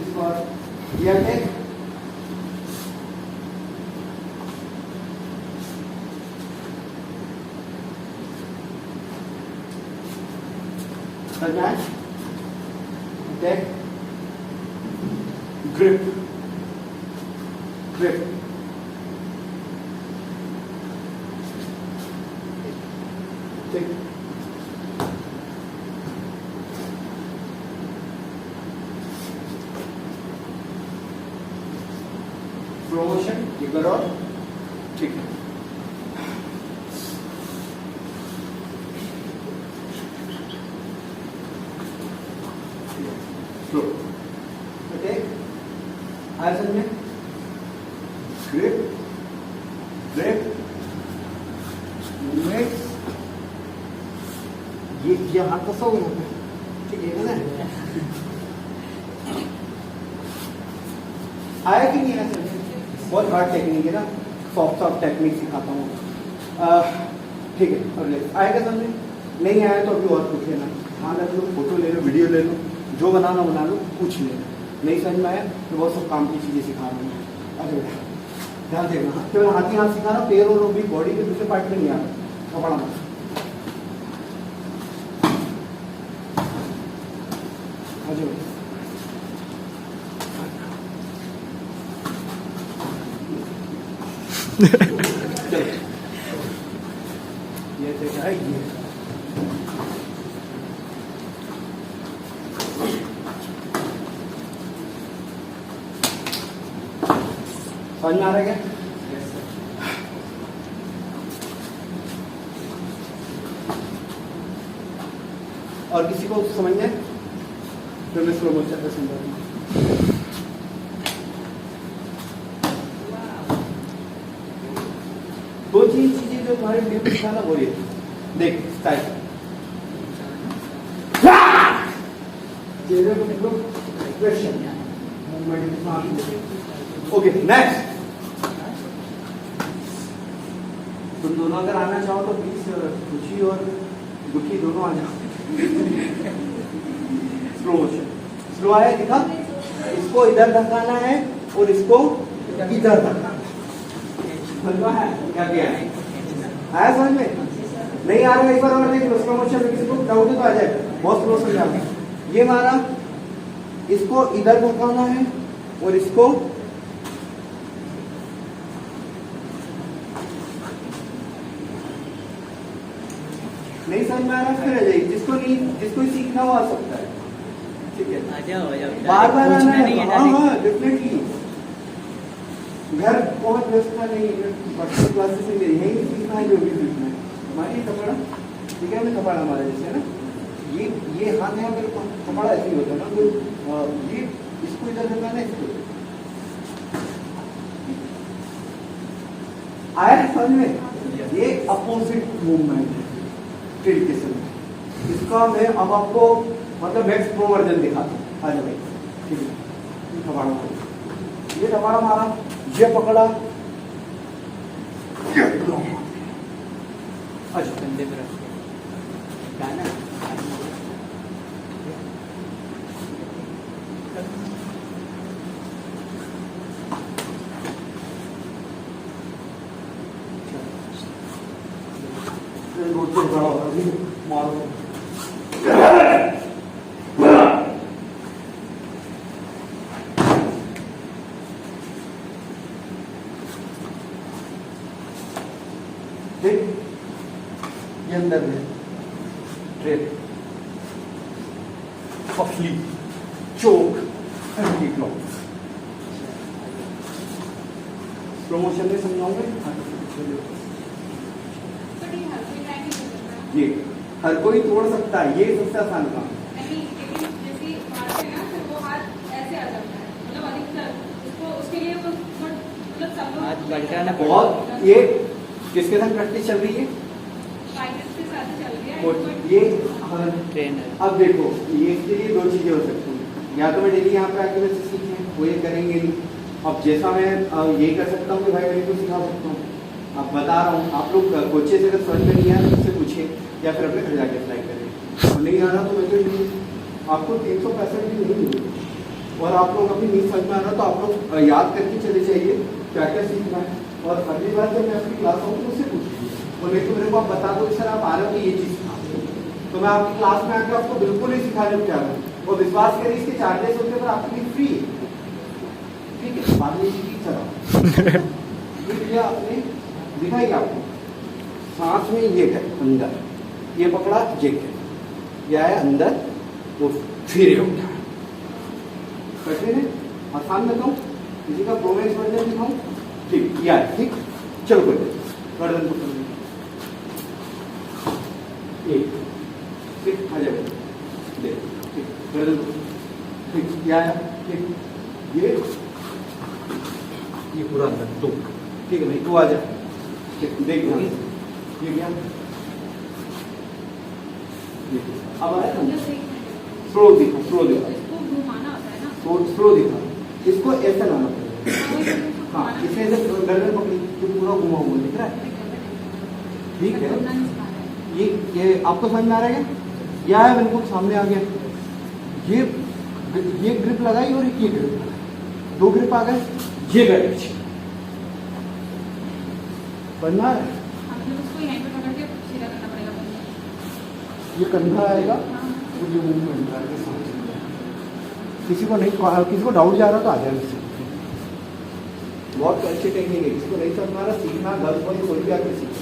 इस बार ये अटैक अटैक ग्रिप ग्रिप ठीक प्रमोशन ये करो, ठीक है। स्लो अटैक आया समझ में? ग्रिप ग्रिप मूवमेंट, ये हाथ कसा हो यहाँ पे, ठीक है ना? आया कि नहीं आया समझ? बहुत हार्ड टेक्निक है ना, सॉफ्ट टेक्निक सिखाता हूँ। ठीक है, अब ले आएगा समझ? नहीं आया तो अभी और पूछ लेना, ध्यान रख लो, फोटो ले लो, वीडियो ले लो, जो बनाना बना लो, पूछ लेना। नहीं समझ में आया तो बहुत सब काम की चीज़ें सिखा रहा हूँ। अच्छा बेटा ध्यान देना, केवल हाथ ही हाथ सिखा रहा हूँ, पैर और भी बॉडी के दूसरे पार्ट में नहीं आ रहा, कपड़ा मत। अच्छा बेटा ये देखा है ये समझ में आ रहा है क्या? और किसी को समझ में? फिर मैं स्लो मोशन पे समझा दूँ। दो चीजें जो तुम्हारे वीडियो में सिखाना वो ये देख स्टाइल, ओके नेक्स्ट। तुम दोनों अगर आना चाहो तो प्लीज खुशी और दुखी दोनों आ जाओ। स्लो मोशन, स्लो आया दिखा, इसको इधर धकाना है और इसको इधर धकाना है। क्या किया आया समझ में? नहीं आ रहा है एक बार और देख लो, स्लो मोशन में किसी को डाउट है तो आ जाए, बहुत स्लो समझा। ये मारा, इसको इधर धकाना है और इसको नहीं समझ में आ रहा फिर आ जाइए, जिसको सीखना हो आ सकता है, ठीक है। आ जाओ बार बार आना है, नहीं है हाँ डेफिनेटली। घर बहुत व्यवस्था नहीं है, पर्सनल क्लासेस में यही सीखना है जो भी सीखना है। हमारी कपड़ा ठीक है ना, कपड़ा हमारा जैसे ना ये हाथ है मेरे को, कपड़ा ऐसे ही होता है ना, तो ये इसको इधर रखना है, इसको आया समझ में। ये अपोजिट मूवमेंट है टिल्ट के समय, इसका मैं अब आपको मतलब नेक्स्ट प्रो वर्जन दिखाता हूँ। आ जाओ भाई, ठीक है। ये दबाड़ा मारा, ये पकड़ा, अच्छा कंधे पे रख के गाना मारो ठीक, ये अंदर में ट्रेप, पफली, चोक, एंटी क्लॉक। स्लो मोशन में समझाऊंगे। ये हर कोई तोड़ सकता है, ये सबसे आसान काम। हाथ बढ़ाना बहुत ये किसके साथ प्रैक्टिस चल रही है? ये ट्रेनर। अब देखो, ये इसके लिए दो चीजें हो सकती हैं, या तो मैं डेली यहाँ पे आके वैसे सीखें, वो ये करेंगे नहीं। अब जैसा मैं ये कर सकता हूँ कि भाई मेरे को सिखा सकता हूँ, अब बता रहा हूँ, आप लोग कोचे से अगर समझ में नहीं आया तो उससे पूछिए, या फिर अपने घर जाके अप्लाई करें। और नहीं आ रहा तो मैं तो आपको 365 दिन नहीं मिलेगी, और आप लोग अपनी नहीं समझ में आ रहा तो आप लोग याद करके चले जाइए क्या क्या सीखना है, और अगली बार जब मैं आपकी क्लास आऊँ तो उससे पूछिए। और नहीं तो मेरे को आप बता दो कि सर आप आ रहे हो तो ये चीज़ सिखा, तो मैं आपकी क्लास में आकर आपको बिल्कुल ही सिखाने को तैयार हूँ। और विश्वास करिए इसके चार्जेस होते हैं पर आपके लिए फ्री है, ठीक है। बाद में चीज चला ये आपने दिखाई आपको सांस में ये है अंदर, ये पकड़ा, ये है, ये आया अंदर, वो फिर उठा। कठिन है, आसान बताऊँ, किसी का प्रोग्रेस वर्जन दिखाऊँ, ठीक ये आया, ठीक। चलो कोई गर्दन पकड़ एक, ठीक आ जाए, ठीक गर्दन ठीक, ये आया, ठीक ये पूरा अंदर दो, ठीक है भाई, तू आ जा, देख ये क्या, अब आया ना, स्लो दिखा, स्लो दिखा, इसको ऐसा लाना पड़ेगा, हाँ इसे ऐसे गर्दन पकड़ी तो पूरा घुमा हुआ दिख रहा है, ठीक है। ये आपको समझ में आ रहा है क्या? ये आया बिल्कुल सामने आ गया, ये ग्रिप लगाई और ये ग्रिप लगाई, दो ग्रिप आ गए, ये गए पीछे, बनना है। ये कंधा आएगा और ये मूवमेंट आएगा। किसी को डाउट जा रहा तो आ जाए मुझसे, बहुत अच्छी टेक्निक है, किसी को नहीं समझ रहा सीखना, गर्ल्स को कोई भी आके सीखे,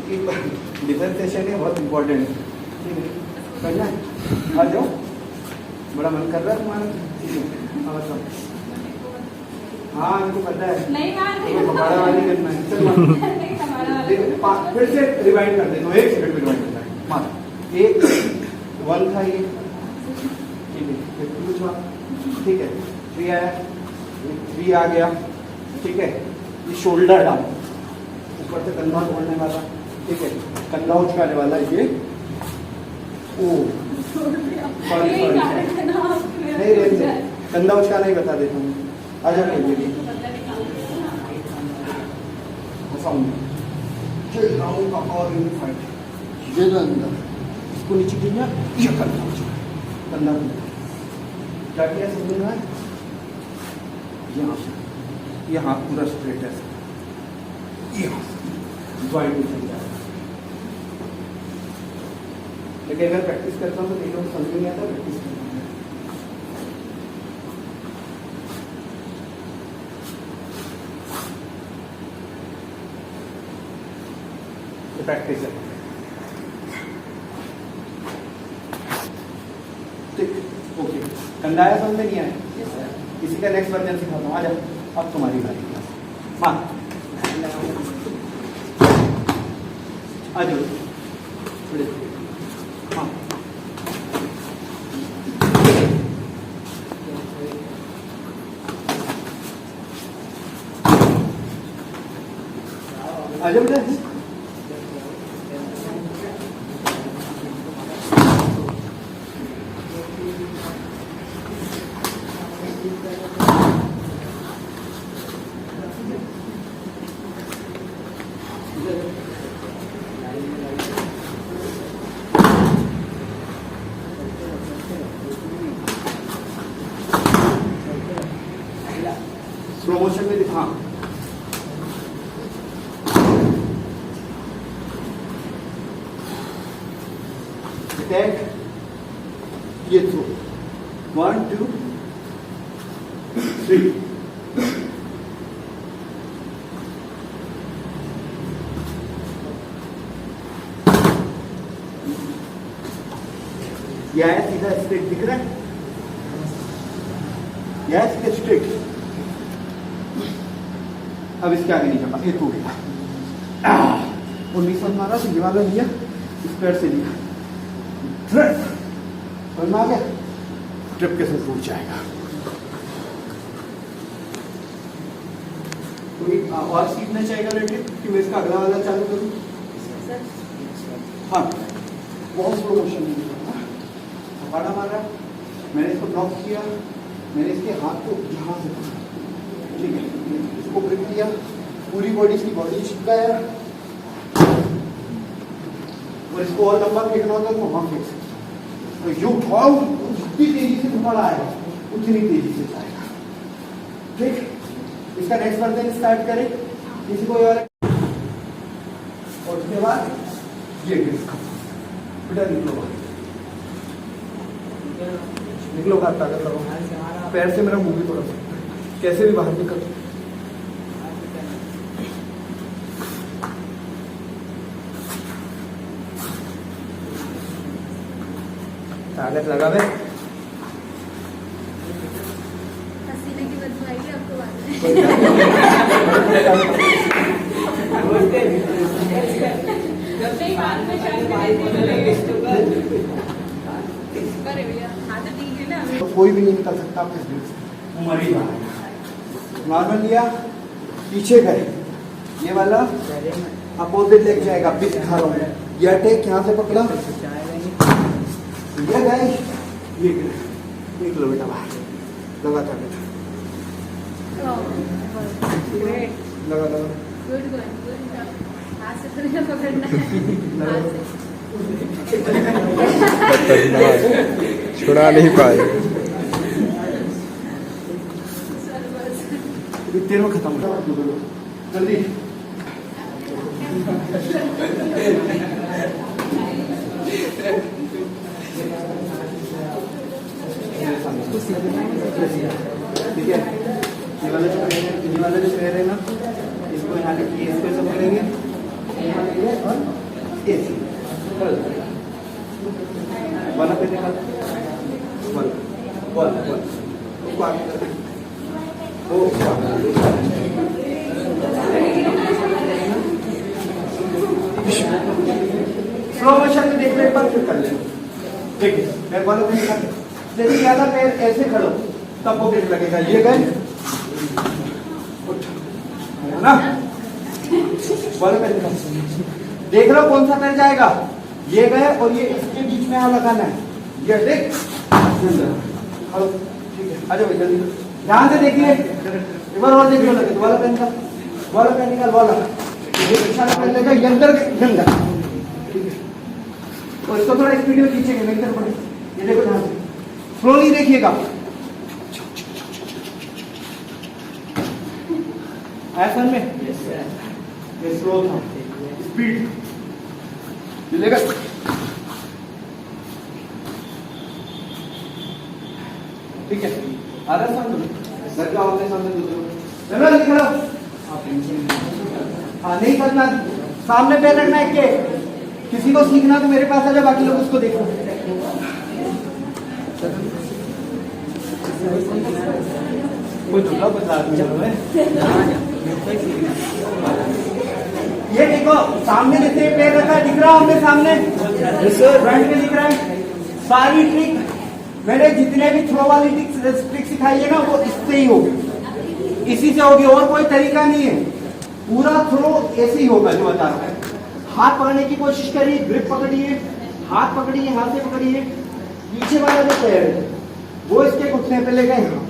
क्योंकि डिफेंस सेशन है, बहुत इंपॉर्टेंट है, ठीक है करना है। आ जाओ, बड़ा मन कर रहा है तुम्हारा, हाँ इनको पता है, नहीं हमारा वाली करना है, चल फिर से रिवाइंड कर देता हूँ, 1 सेकंड में रिवाइंड करना है, मार एक 1 था ये, ठीक है, ठीक है 3 आया, 3 आ गया, ठीक है। ये शोल्डर डाउन, ऊपर से कंधा तोड़ने वाला, ठीक है, कंधा उचकाने वाला, ये ओ सॉरी नहीं रहते, कंधा उचकाना ही बता देता हूँ, आ जाओ और ये अंदर इसको नीचे गिरना, ये कंधा क्या किया समझ में आया? यहाँ से ये हाथ पूरा स्ट्रेट है, यहाँ से ज्वाइंट नहीं जाएगा, लेकिन अगर प्रैक्टिस करता हूँ तो कई लोग समझ नहीं आता, प्रैक्टिस करता हूँ तो प्रैक्टिस है। कंधा आया समझ में नहीं आया? इसी का नेक्स्ट वर्जन सिखाता हूँ। आ जाओ, अब तुम्हारी बारी। माँ आ जाओ, हाँ आ जाओ बेटा। स्लो मोशन में दिखा। अटैक, ये थ्रो, 1 2 3। ये आया सीधा स्ट्रेट, दिख रहा है? ये आया सीधा स्ट्रेट। अब इसके आगे नहीं चला, एक हो गया। 19 मारा तो ये वाला लिया, इस पैर से लिया, समझ में आ गया? ट्रिप के साथ टूट जाएगा। कोई और सीखना चाहेगा ट्रिप कि मैं इसका अगला वाला चालू करूँ? हाँ, बहुत स्लो मोशन नहीं करना। हमारा मारा, मैंने इसको ब्लॉक किया, मैंने इसके हाथ को यहाँ से पकड़ा, ठीक है, इसको ग्रिप किया, पूरी बॉडी इसकी बॉडी चिपकाया, और इसको और लंबा फेंकना होता है तो वहां फेंक सकते। तो जो भाव जितनी तेजी से पकड़ा है उतनी तेजी से जाएगा। ठीक, इसका नेक्स्ट वर्जन स्टार्ट करें, किसी को और उसके बाद ये बेटा निकलो, निकलो बात ताकत लगाओ, पैर से मेरा मुंह भी थोड़ा कैसे भी बाहर निकल। ताकत लगा बे, पसीने की बदबू आएगी आपको बाद में। अरे भैया हाथ ठीक है ना? तो कोई भी नहीं निकल सकता आपके दिल से, मर ही जाएगा। नॉर्मल लिया, पीछे गए, ये वाला अपोजिट लेग जाएगा, अभी सिखा रहा हूँ। ये अटैक यहाँ से पकड़ा, ये गए, ये निकलो बेटा बाहर, लगातार बेटा, लगा लगा। Good good good. हाथ से तो नहीं पकड़ना है, हाथ से छुड़ा नहीं पाए। इतने में खत्म कर दो जल्दी। ठीक है, ये वाला जो पैर है ना, इसको यहाँ लेके इसको ऐसे पकड़ेंगे, यहाँ लेके और ऐसे वाला पैर निकाल, वाला उसको आगे कर, स्लो मोशन में देख लो एक बार, फिर कर ले। देखिए पैर वाला पैर निकाल, जैसे ज्यादा पैर ऐसे खड़ो तब वो ग्रिप लगेगा। ये गए ना, वाला पैर निकाल, देख लो कौन सा पैर जाएगा। ये गए और ये इसके बीच में यहाँ लगाना है, ये देख, ठीक है, आ जाओ जल्दी, ध्यान से देखिए, एक बार और देख लो, लगे वाला पैर निकाल, वाला पैर निकाल, वाला ये पीछा पैर लेगा, ये अंदर गंदा, ठीक है, और इसको थोड़ा स्पीड में खींचेंगे, नहीं कर पड़े। ये देखो ध्यान से, स्लोली देखिएगा, ऐसा में ये स्लो था, स्पीड मिलेगा। ठीक है, आ रहा समझ घर का होते सामने दूसरे लिख रहा। हाँ नहीं करना, सामने पैर रखना है के, किसी को सीखना तो मेरे पास आ जाए, बाकी लोग उसको देखो। कोई दूसरा बता ये देखो सामने जैसे पैर रखा है, दिख रहा है हमें सामने, फ्रंट में दिख रहा है। सारी ट्रिक मैंने जितने भी थ्रो वाली ट्रिक सिखाई है ना वो इससे ही होगी, इसी से होगी, और कोई तरीका नहीं है। पूरा थ्रो ऐसे ही होगा जो बता रहा है। हाथ पकड़ने की कोशिश करिए, ग्रिप पकड़िए, हाथ पकड़िए, हाथ से पकड़िए। पीछे वाला जो पैर है वो इसके घुटने पे ले गए यहाँ,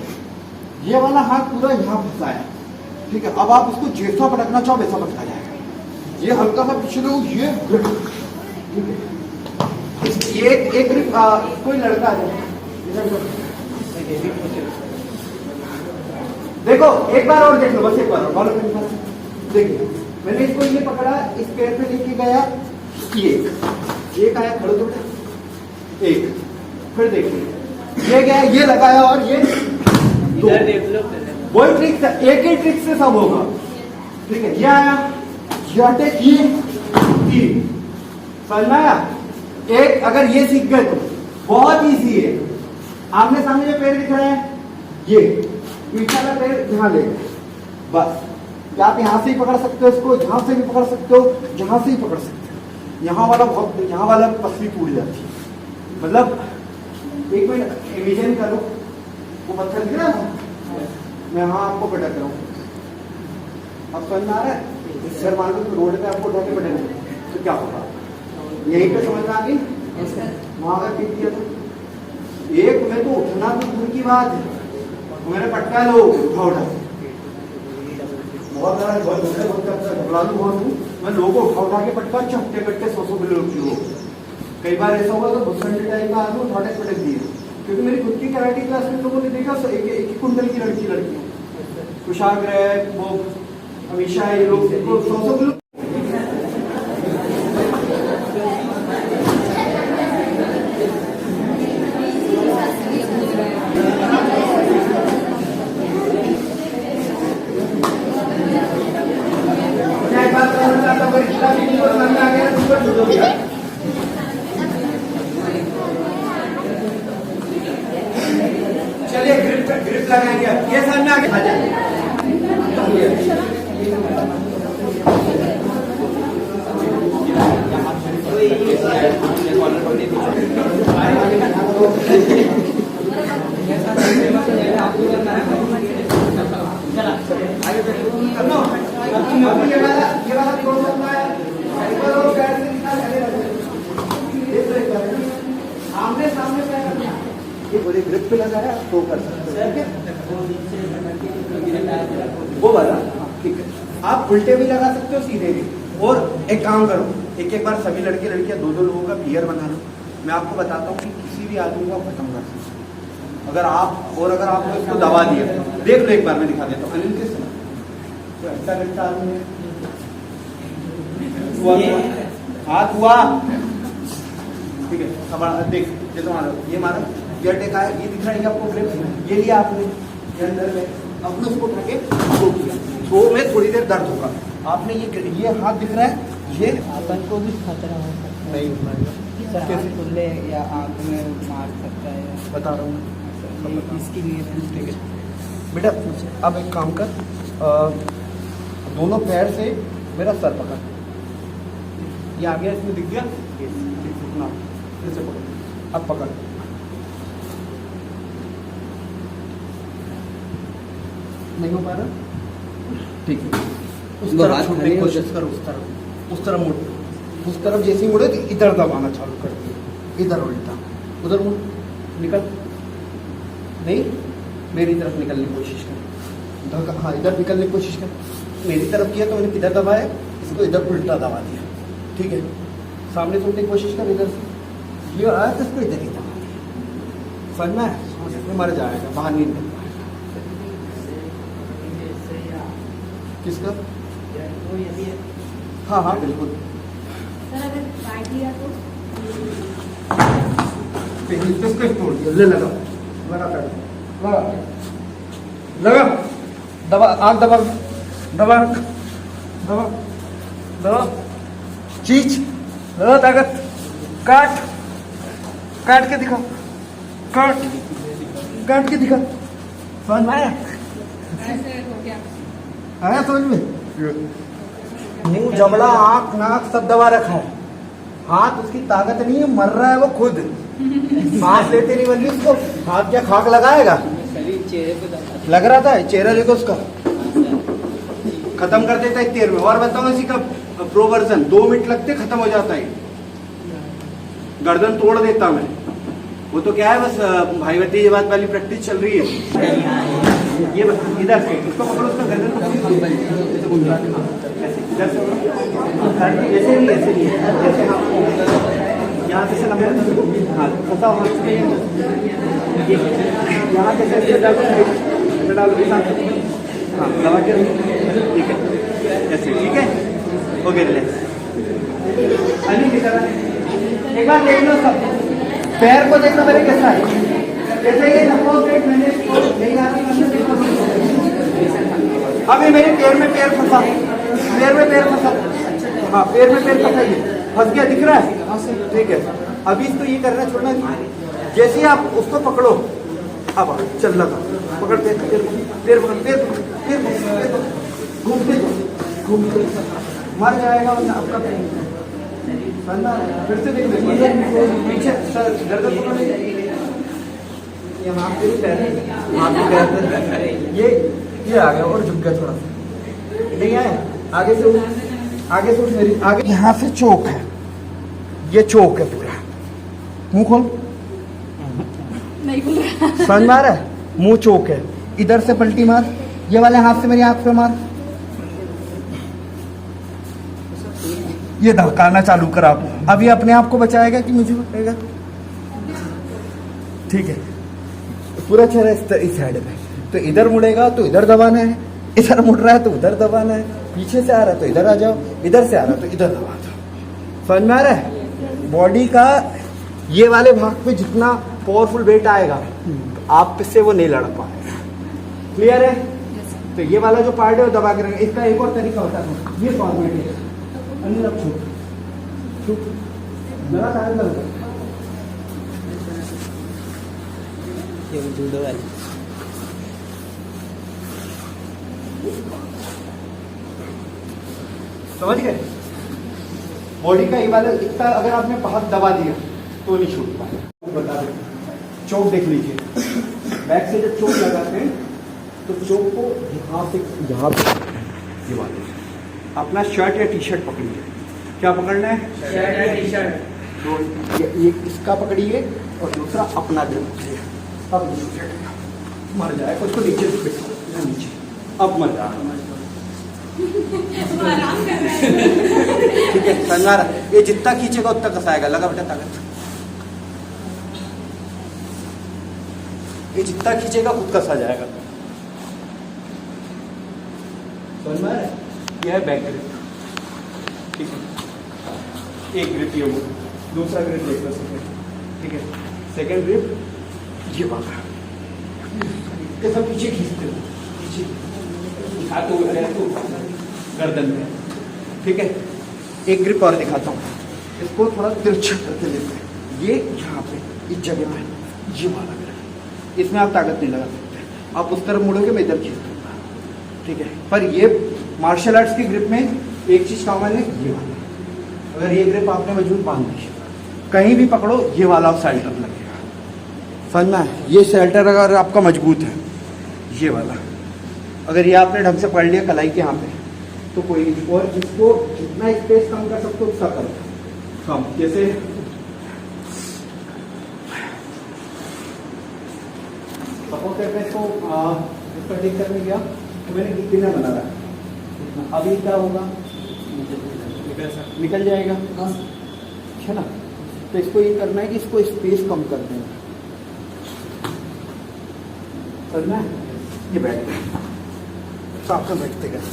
ये वाला हाथ पूरा यहाँ फंसा है, ठीक है। अब आप इसको जैसा पटकना चाहो वैसा पटका जाएगा। ये हल्का सा पीछे लो, ये ग्रिप, ठीक है। ये एक ग्रिप कोई लड़का है, देखो एक बार और देख लो, बस एक बार और देखिए। मैंने इसको ये पकड़ा, इस पैर पे लेके गया, एक आया, खड़ो तो बेटा, एक, फिर देखिए ये गया, ये लगाया और ये इधर देख लो, वही ट्रिक, एक ही ट्रिक से सब होगा, ठीक है। ये आया, ये अटैक, ये तीन, समझ में आया। एक अगर ये सीख गए तो बहुत इजी है। आमने सामने जो पैर दिख रहे हैं, ये पीछे वाला पैर यहाँ ले, बस आप यहाँ से ही पकड़ सकते हो इसको, जहां से भी पकड़ सकते हो, जहां से ही पकड़ सकते हो। यहाँ वाला बहुत, यहाँ वाला पसली टूट जाती है, मतलब एक मिनट इमेजिन करो, वो पत्थर दिख रहा है, मैं यहाँ आपको पटक रहा हूँ, अब समझ में आ रहा है। सर मान लो रोड पे आपको उठा के पटक तो क्या होगा, यहीं पे समझ में आ गई। वहां का पीट दिया तो एक में तो उठना तो दूर की बात है, मैंने पटका लो, उठा उठा बहुत बड़ा घबरालू बहुत हूँ मैं, लोगों को उठा उठा के पटका, चपटे कट्टे 100 किलो की हो। कई बार ऐसा हुआ तो भुसंडे टाइप का आदमी उठा के पटक दिए, क्योंकि मेरी खुद की कराटे क्लास में लोगों ने देखा एक कुंडल की लड़की कुशाग्र वो हमेशा ये लोग 100 किलो। चलिए ग्रिप लगाएंगे, ये सामने आगे आ जाए। आमने सामने ये बोले ग्रिप पे लगाया तो कर सकते हैं, वो वाला ठीक है। आप उल्टे भी लगा सकते हो, सीधे भी। और एक काम करो, एक बार सभी लड़के लड़कियां दो लोगों का पेयर बना लो। मैं आपको बताता हूँ कि किसी भी आदमी को खत्म कर सकते अगर आपने इसको दबा दिया। देख लो एक बार, मैं दिखा देता हूँ। अनिल किस तो ऐसा लगता आदमी हाथ हुआ, ठीक है। अब देख ये तो मारो, ये मारो, ये अटैक आया, ये दिख रहा है आपको ग्रिप, ये लिया आपने, ये अंदर में अपने उसको उठा के थ्रो किया, थ्रो में थोड़ी देर दर्द होगा। आपने ये हाथ दिख रहा है, ये अपन को भी खतरा हो सकता है, नहीं कैसे खुले या आंख में मार सकता है, बता रहा हूँ इसके लिए ठीक है बेटा। अब एक काम कर, दोनों पैर से मेरा सर पकड़, ये आ गया, इसमें दिख गया, फिर से पकड़, अब पकड़, नहीं हो पा रहा, ठीक है। उस तरफ छूटने की कोशिश कर, उस तरफ मुड़, उस तरफ जैसे ही मुड़े तो इधर दबाना चालू कर दिया, इधर उल्टा, उधर मुड़, निकल, नहीं मेरी तरफ निकलने की कोशिश कर, हाँ इधर निकलने की कोशिश कर। मेरी तरफ किया तो मैंने किधर दबाया, इसको इधर उल्टा दबा दिया, ठीक है। सामने छोड़ने की कोशिश कर, इधर से ये आया तो इसको इधर ही दबा दिया, समझ में मर जाएगा, बाहर नहीं निकल पाएगा। किसका? हाँ हाँ बिल्कुल। सर अगर काट दिया तो तोड़ दिया, ले लगा लगा, दबा, आग दबा दबा दबा दबा, चीज लगा, ताकत, काट के दिखा, काट के दिखा, समझ में आया? ऐसे हो गया। आया समझ में? मुंह, जबड़ा, आंख, नाक सब दबा रखा है। हाथ उसकी ताकत नहीं है, मर रहा है वो खुद। सांस लेते नहीं बल्कि उसको हाथ क्या खाक लगाएगा? शरीर चेहरे पे दबा लग रहा था, चेहरा देखो उसका। खत्म कर देता है देर में। और बताओ इसी का प्रो वर्जन 2 मिनट लगते खत्म हो जाता है। गर्दन तोड़ देता मैं। वो तो क्या है, बस भाई भतीजाबाद वाली प्रैक्टिस चल रही है। ये बस इधर से इसको पकड़ो, उसका गर्दन पकड़ो। ऐसे नहीं, ऐसे नहीं, ऐसे यहाँ से लंबा। हाँ फंसा हाथ से यहाँ से ऐसे डालो। हाँ दबा के ठीक है, ऐसे ठीक है। Okay relax. अली की तरह एक बार देख लो सब। पैर को देखो मेरे कैसा है, जैसे ये मैंने इसको नहीं अभी मेरे पैर में पैर फंसा, पैर में पैर फंसा। हाँ पैर में पैर फंसा, ये फंस गया, दिख रहा है? ठीक है। अभी इसको ये करना छोड़ना नहीं। जैसे ही आप उसको पकड़ो, अब चल लगा, पकड़ पैर पैर पकड़ पैर पैर घूमते मर जाएगा वरना आपका फिर से देख पीछे गर्दन पकड़। ये आ गया और झुक गया थोड़ा सा, नहीं आया? आगे से उठ मेरी आगे। यहाँ से चोक है, ये चोक है पूरा। मुंह खोल, नहीं खुल रहा। समझ में आ रहा है? मुंह चोक है। इधर से पलटी मार, ये वाले हाथ से मेरी आंख पे मार। ये धड़काना चालू करा। अब ये अपने आप को बचाएगा कि मुझे बचाएगा? ठीक है, पूरा चेहरा इस साइड में। तो इधर मुड़ेगा तो इधर दबाना है, इधर मुड़ रहा है तो उधर दबाना है, पीछे से आ रहा है तो इधर आ जाओ, इधर से आ रहा है तो इधर दबा दो। समझ में आ रहा है? बॉडी का ये वाले भाग पे जितना पावरफुल वेट आएगा आप से वो नहीं लड़ पाएगा। क्लियर है? तो ये वाला जो पार्ट है वो दबा के रखेंगे। इसका एक और तरीका होता है, ये फॉर्मेट है। अनिल अब छुप लगा टाइम लगा। ये जूडो वाली। समझ गए? बॉडी का ये वाला इतना अगर आपने हाथ दबा दिया तो नहीं छूट पाएगा। बता दें, चोक देख लीजिए। बैक से जब चोक लगाते हैं तो चोक को यहाँ से यहाँ पे ये वाले अपना शर्ट या टी शर्ट पकड़िए। क्या पकड़ना है? शर्ट या टी शर्ट। तो ये इसका पकड़िए और दूसरा अपना पकड़िए। अब मर जाएगा, उसको नीचे बैठो, नीचे। अब मर जाएगा। आराम कर रहा है। ठीक है, समझा रहा? ये जितना खींचेगा उतना कसाएगा। लगा बेटा ताकत। ये जितना खींचेगा खुद कसा जाएगा। समझ में आ रहा है? यह है बैक ग्रिप। ठीक है, एक ग्रिप ये हो, दूसरा ग्रिप देख लो सेकेंड। ठीक है, सेकेंड ग्रिप ये वाला। ये सब पीछे खींचते हो, पीछे दिखाते हुए गर्दन में। ठीक है, एक ग्रिप और दिखाता हूँ। इसको थोड़ा तिरछा करके लेते हैं। ये यहाँ पे इस जगह में ये वाला ग्रिप, इसमें आप ताकत नहीं लगा सकते। आप उस तरफ मुड़ोगे, मैं इधर खींच दूंगा। ठीक है, पर ये मार्शल आर्ट्स की ग्रिप में एक चीज कॉमन है, ये वाला। अगर ये ग्रिप आपने मजबूत बांध दी, कहीं भी पकड़ो ये वाला सेल्टर लगेगा। समझना है? ये सेल्टर अगर आपका मजबूत है, ये वाला अगर ये आपने ढंग से पकड़ लिया कलाई के यहाँ पे, तो कोई नहीं। और इसको जितना स्पेस कम कर सकते हो उतना कम। जैसे सपोज करते हैं इसको इसका ठीक करने गया तो मैंने कितना बना रहा है, अभी क्या होगा? निकल जाएगा, है ना? तो इसको ये करना है कि इसको स्पेस कम कर देना। करना है, ये बैठ गया, साफ में बैठते गए,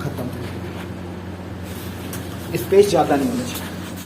खत्म। स्पेस ज़्यादा नहीं होना चाहिए।